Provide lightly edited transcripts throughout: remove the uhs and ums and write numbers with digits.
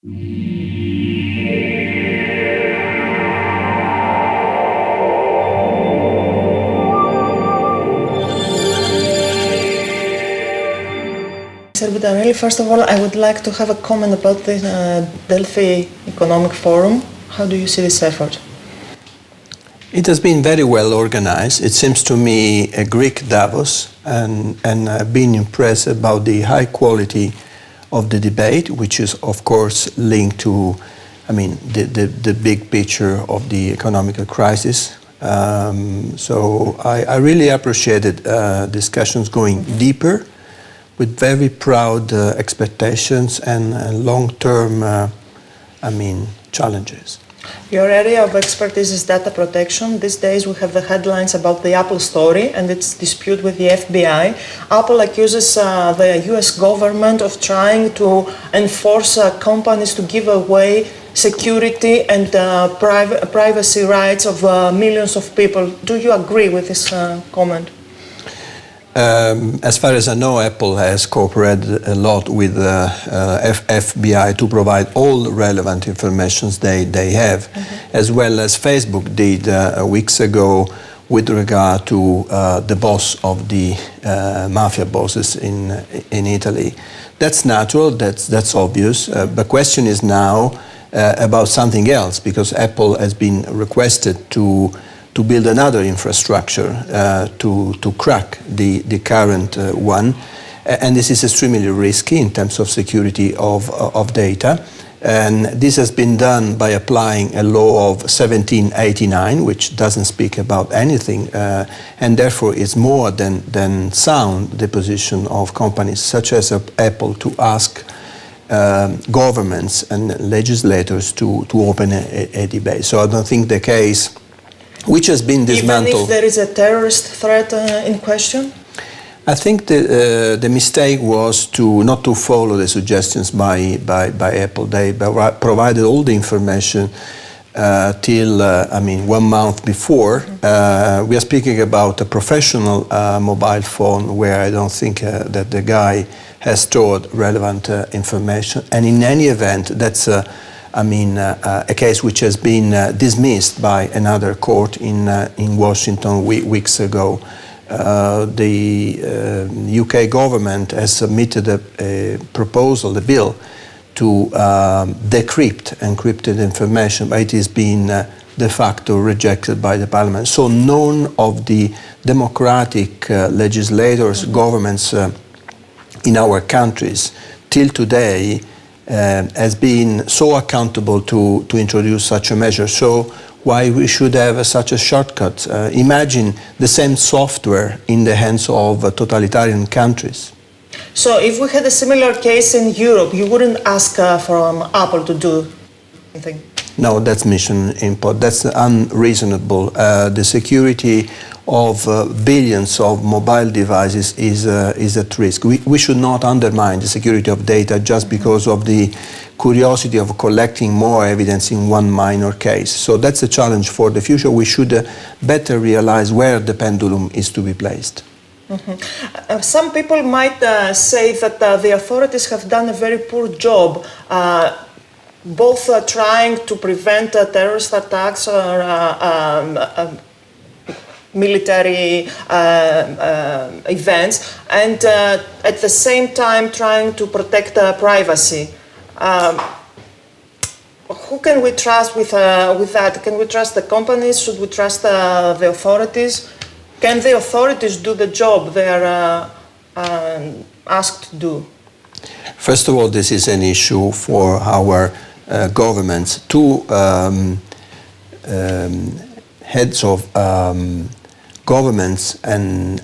Mr. Buttarelli, first of all, I would like to have a comment about the Delphi Economic Forum. How do you see this effort? It has been very well organized. It seems to me a Greek Davos, and I've been impressed about the high quality of the debate, which is of course linked to, the big picture of the economic crisis. So I really appreciated discussions going deeper, with very proud expectations and long-term, challenges. Your area of expertise is data protection. These days we have the headlines about the Apple story and its dispute with the FBI. Apple accuses the US government of trying to enforce companies to give away security and privacy rights of millions of people. Do you agree with this comment? As far as I know, Apple has cooperated a lot with the FBI to provide all relevant information they have, as well as Facebook did weeks ago with regard to the boss of the mafia bosses in Italy. That's natural, that's obvious. The question is now about something else, because Apple has been requested to build another infrastructure to crack the current one, and this is extremely risky in terms of security of data. And this has been done by applying a law of 1789, which doesn't speak about anything, and therefore is more than sound the position of companies such as Apple to ask governments and legislators to open a debate. So I don't think the case, which has been dismantled. Even if there is a terrorist threat in question? I think the mistake was not to follow the suggestions by Apple. They provided all the information till 1 month before. We are speaking about a professional mobile phone where I don't think that the guy has stored relevant information. And in any event, that's a case which has been dismissed by another court in Washington weeks ago. The UK government has submitted a proposal, a bill, to decrypt encrypted information, but it has been de facto rejected by the parliament. So none of the democratic legislators, governments in our countries till today has been so accountable to introduce such a measure. So why we should have such a shortcut? Imagine the same software in the hands of totalitarian countries. So if we had a similar case in Europe, you wouldn't ask from Apple to do anything? No, that's mission import. That's unreasonable. The security of billions of mobile devices is at risk. We should not undermine the security of data just because of the curiosity of collecting more evidence in one minor case. So that's a challenge for the future. We should better realize where the pendulum is to be placed. Some people might say that the authorities have done a very poor job, both trying to prevent terrorist attacks or military events, and at the same time trying to protect privacy. Who can we trust with that? Can we trust the companies? Should we trust the authorities? Can the authorities do the job they are asked to do? First of all, this is an issue for our governments. Two heads of governments and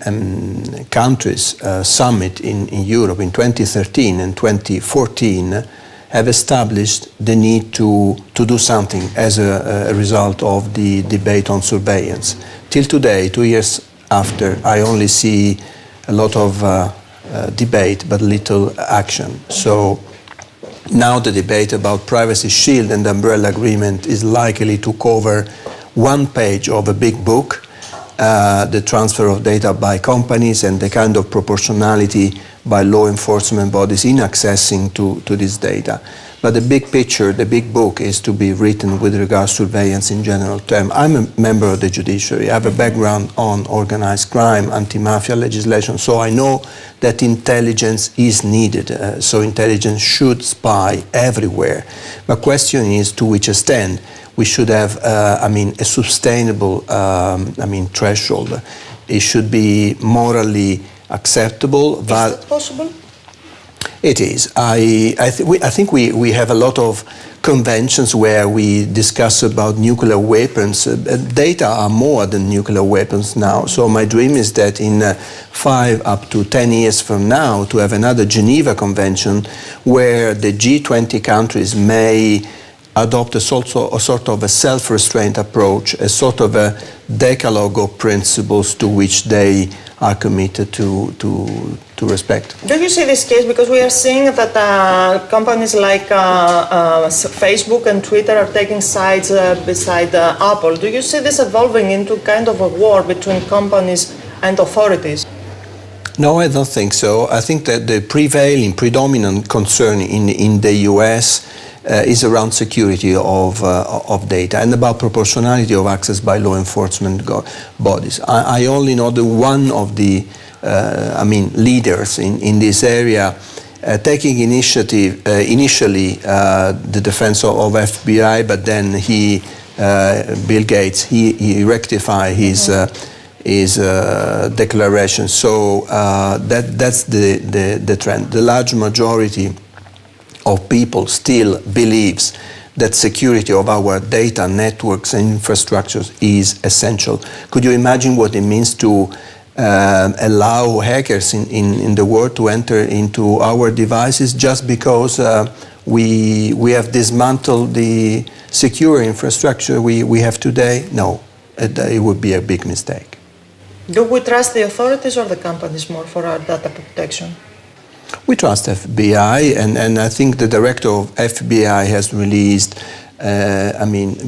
countries summit in Europe in 2013 and 2014 have established the need to do something as a result of the debate on surveillance. Till today, 2 years after, I only see a lot of debate but little action. So now the debate about privacy shield and umbrella agreement is likely to cover one page of a big book, the transfer of data by companies and the kind of proportionality by law enforcement bodies in accessing to this data. But the big picture, the big book is to be written with regards to surveillance in general terms. I'm a member of the judiciary. I have a background on organized crime, anti-mafia legislation, so I know that intelligence is needed. So intelligence should spy everywhere. The question is to which extent we should have, a sustainable, threshold. It should be morally acceptable. Is that possible? It is. I think we have a lot of conventions where we discuss about nuclear weapons. Data are more than nuclear weapons now. So my dream is that in 5 up to 10 years from now to have another Geneva Convention where the G20 countries may adopt a sort of a self-restraint approach, a sort of a decalogue of principles to which they are committed to respect. Do you see this case? Because we are seeing that companies like Facebook and Twitter are taking sides beside Apple. Do you see this evolving into kind of a war between companies and authorities? No, I don't think so. I think that the predominant concern in the US is around security of data and about proportionality of access by law enforcement bodies. I only know that one of the leaders in this area taking initiative initially the defense of FBI, but then Bill Gates, he rectified his declaration. So that's the trend. The large majority of people still believes that security of our data networks and infrastructures is essential. Could you imagine what it means to allow hackers in the world to enter into our devices just because we have dismantled the secure infrastructure we have today? No, it would be a big mistake. Do we trust the authorities or the companies more for our data protection? We trust FBI, and I think the director of FBI has released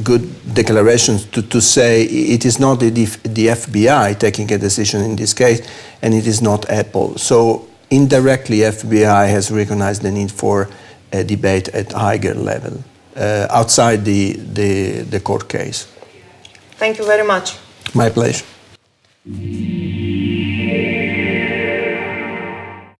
good declarations to say it is not the FBI taking a decision in this case, and it is not Apple. So indirectly, FBI has recognized the need for a debate at higher level, outside the court case. Thank you very much. My pleasure.